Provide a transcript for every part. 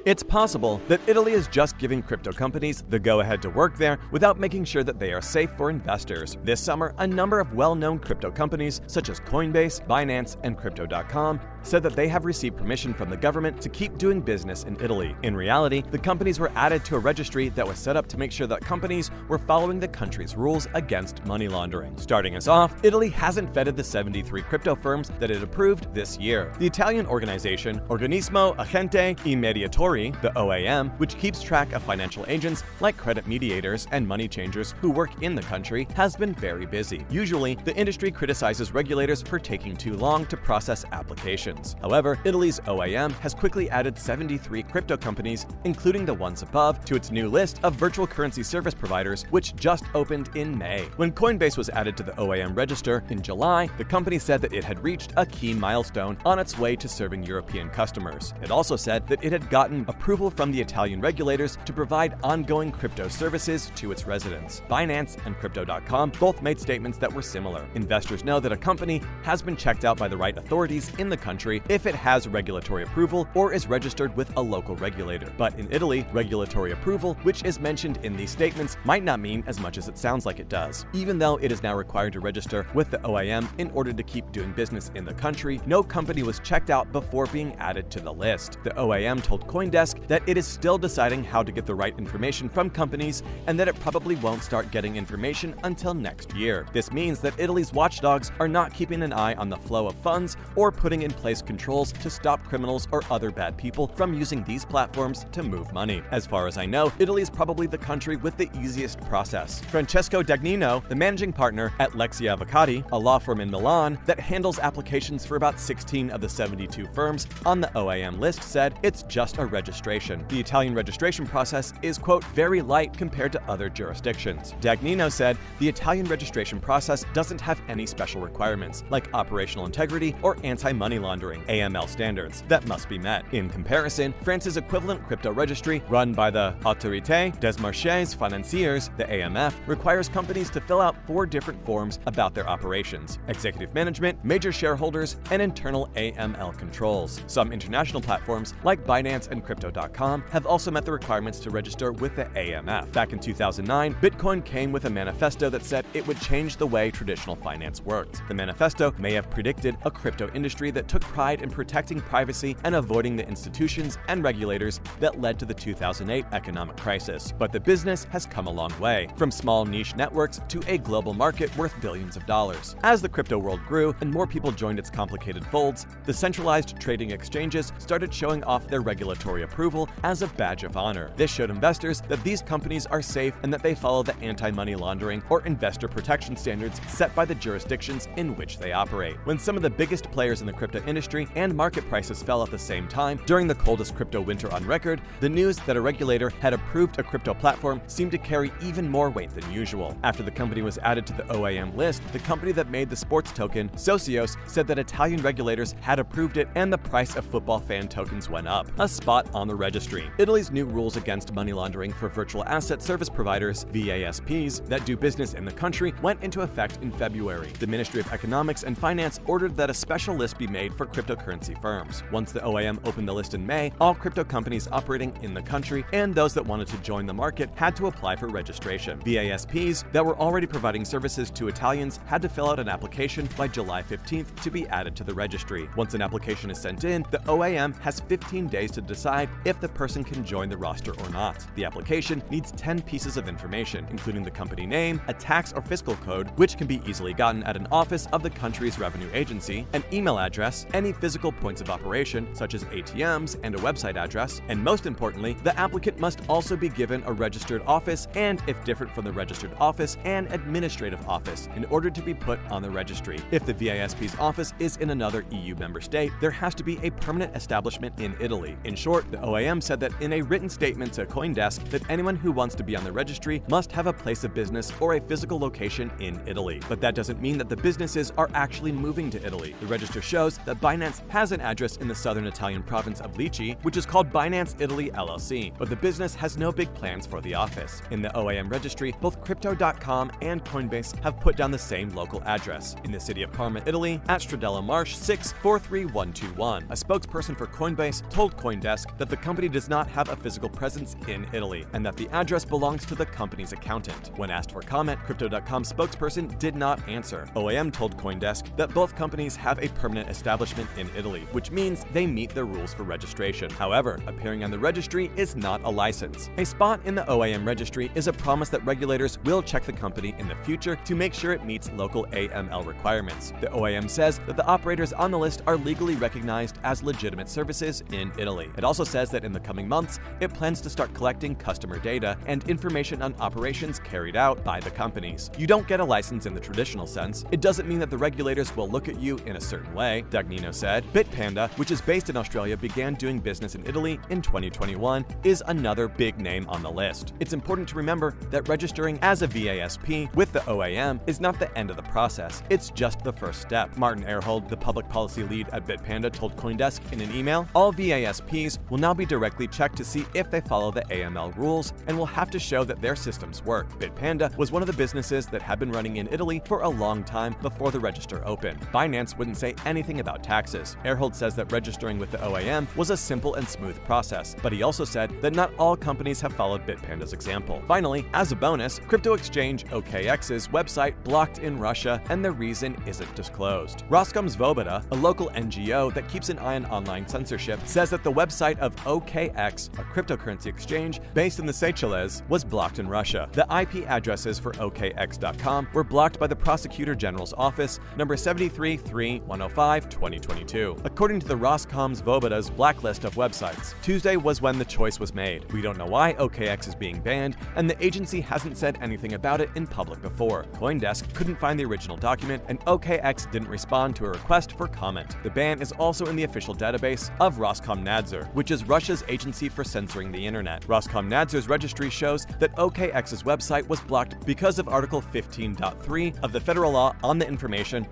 It's possible that Italy is just giving crypto companies the go-ahead to work there without making sure that they are safe for investors. This summer, a number of well-known crypto companies such as Coinbase, Binance, and Crypto.com said that they have received permission from the government to keep doing business in Italy. In reality, the companies were added to a registry that was set up to make sure that companies were following the country's rules against money laundering. Starting us off, Italy hasn't vetted the 73 crypto firms that it approved this year. The Italian organization Organismo Agente e Mediatori, the OAM, which keeps track of financial agents like credit mediators and money changers who work in the country, has been very busy. Usually, the industry criticizes regulators for taking too long to process applications. However, Italy's OAM has quickly added 73 crypto companies, including the ones above, to its new list of virtual currency service providers, which just opened in May. When Coinbase was added to the OAM register in July, the company said that it had reached a key milestone on its way to serving European customers. It also said that it had gotten approval from the Italian regulators to provide ongoing crypto services to its residents. Binance and Crypto.com both made statements that were similar. Investors know that a company has been checked out by the right authorities in the country if it has regulatory approval or is registered with a local regulator. But in Italy, regulatory approval, which is mentioned in these statements, might not mean as much as it sounds like it does. Even though it is now required to register with the OAM in order to keep doing business in the country, no company was checked out before being added to the list. The OAM told CoinDesk that it is still deciding how to get the right information from companies and that it probably won't start getting information until next year. This means that Italy's watchdogs are not keeping an eye on the flow of funds or putting in place controls to stop criminals or other bad people from using these platforms to move money. As far as I know, Italy is probably the country with the easiest process. Francesco Dagnino, the managing partner at Lexia Avvocati, a law firm in Milan that handles applications for about 16 of the 72 firms on the OAM list, said it's just a registration. The Italian registration process is, quote, very light compared to other jurisdictions. Dagnino said the Italian registration process doesn't have any special requirements, like operational integrity or anti-money laundering (AML) standards that must be met. In comparison, France's equivalent crypto registry, run by the Autorité des Marchés Financiers, the AMF, requires companies to fill out 4 different forms about their operations: executive management, major shareholders, and internal AML controls. Some international platforms, like Binance and Crypto.com, have also met the requirements to register with the AMF. Back in 2009, Bitcoin came with a manifesto that said it would change the way traditional finance worked. The manifesto may have predicted a crypto industry that took pride in protecting privacy and avoiding the institutions and regulators that led to the 2008 economic crisis. But the business has come a long way, from small niche networks to a global market worth billions of dollars. As the crypto world grew and more people joined its complicated folds, the centralized trading exchanges started showing off their regulatory approval as a badge of honor. This showed investors that these companies are safe and that they follow the anti-money laundering or investor protection standards set by the jurisdictions in which they operate. When some of the biggest players in the crypto industry and market prices fell at the same time during the coldest crypto winter on record, the news that a regulator had approved a crypto platform seemed to carry even more weight than usual. After the company was added to the OAM list, the company that made the sports token, Socios, said that Italian regulators had approved it and the price of football fan tokens went up, a spot on the registry. Italy's new rules against money laundering for virtual asset service providers, VASPs, that do business in the country went into effect in February. The Ministry of Economics and Finance ordered that a special list be made for cryptocurrency firms. Once the OAM opened the list in May, all crypto companies operating in the country and those that wanted to join the market had to apply for registration. VASPs that were already providing services to Italians had to fill out an application by July 15th to be added to the registry. Once an application is sent in, the OAM has 15 days to decide if the person can join the roster or not. The application needs 10 pieces of information, including the company name, a tax or fiscal code, which can be easily gotten at an office of the country's revenue agency, an email address, any physical points of operation, such as ATMs, and a website address, and most importantly, the applicant must also be given a registered office and, if different from the registered office, an administrative office in order to be put on the registry. If the VASP's office is in another EU member state, there has to be a permanent establishment in Italy. In short, the OAM said that in a written statement to CoinDesk that anyone who wants to be on the registry must have a place of business or a physical location in Italy. But that doesn't mean that the businesses are actually moving to Italy. The register shows that Binance has an address in the southern Italian province of Lecce, which is called Binance Italy LLC, but the business has no big plans for the office. In the OAM registry, both Crypto.com and Coinbase have put down the same local address, in the city of Parma, Italy, at Stradella Marsh 6 43121. A spokesperson for Coinbase told CoinDesk that the company does not have a physical presence in Italy and that the address belongs to the company's accountant. When asked for comment, Crypto.com spokesperson did not answer. OAM told CoinDesk that both companies have a permanent establishment in Italy, which means they meet the rules for registration. However, appearing on the registry is not a license. A spot in the OAM registry is a promise that regulators will check the company in the future to make sure it meets local AML requirements. The OAM says that the operators on the list are legally recognized as legitimate services in Italy. It also says that in the coming months, it plans to start collecting customer data and information on operations carried out by the companies. You don't get a license in the traditional sense. It doesn't mean that the regulators will look at you in a certain way, Dagnino said. Bitpanda, which is based in Australia, began doing business in Italy in 2021, is another big name on the list. It's important to remember that registering as a VASP with the OAM is not the end of the process. It's just the first step. Martin Erhold, the public policy lead at Bitpanda, told CoinDesk in an email, all VASPs will now be directly checked to see if they follow the AML rules and will have to show that their systems work. Bitpanda was one of the businesses that had been running in Italy for a long time before the register opened. Binance wouldn't say anything about taxes. Erhold says that registering with the OAM was a simple and smooth process, but he also said that not all companies have followed Bitpanda's example. Finally, as a bonus, crypto exchange OKX's website blocked in Russia, and the reason isn't disclosed. Roskomsvoboda, a local NGO that keeps an eye on online censorship, says that the website of OKX, a cryptocurrency exchange based in the Seychelles, was blocked in Russia. The IP addresses for OKX.com were blocked by the Prosecutor General's Office, number 73-3105-2022. According to the Roskomsvoboda's blacklist of websites, Tuesday was when the choice was made. We don't know why OKX is being banned, and the agency hasn't said anything about it in public before. CoinDesk couldn't find the original document, and OKX didn't respond to a request for comment. The ban is also in the official database of Roskomnadzor, which is Russia's agency for censoring the internet. Roskomnadzor's registry shows that OKX's website was blocked because of Article 15.3 of the Federal Law on the Information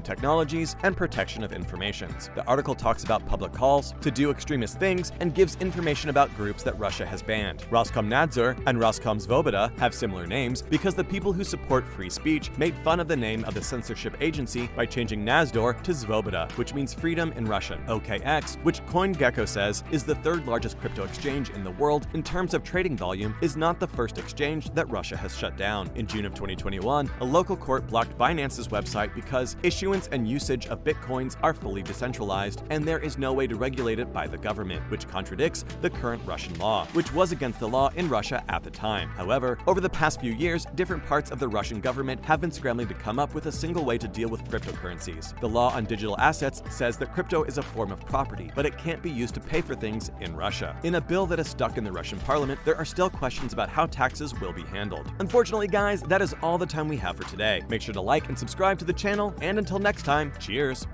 Technologies, and Protection of Informations. The article talks about public calls to do extremist things and gives information about groups that Russia has banned. Roskomnadzor and Roskomsvoboda have similar names because the people who support free speech made fun of the name of the censorship agency by changing Nazdor to Svoboda, which means freedom in Russian. OKX, which CoinGecko says is the third largest crypto exchange in the world in terms of trading volume, is not the first exchange that Russia has shut down. In June of 2021, a local court blocked Binance's website because issuance and usage of bitcoins are fully decentralized and there is no way to regulate it by the government, which contradicts the current Russian law, which was against the law in Russia at the time. However, over the past few years, different parts of the Russian government have been scrambling to come up with a single way to deal with cryptocurrencies. The law on digital assets says that crypto is a form of property, but it can't be used to pay for things in Russia. In a bill that is stuck in the Russian parliament, there are still questions about how taxes will be handled. Unfortunately, guys, that is all the time we have for today. Make sure to like and subscribe to the channel, and until next time, cheers!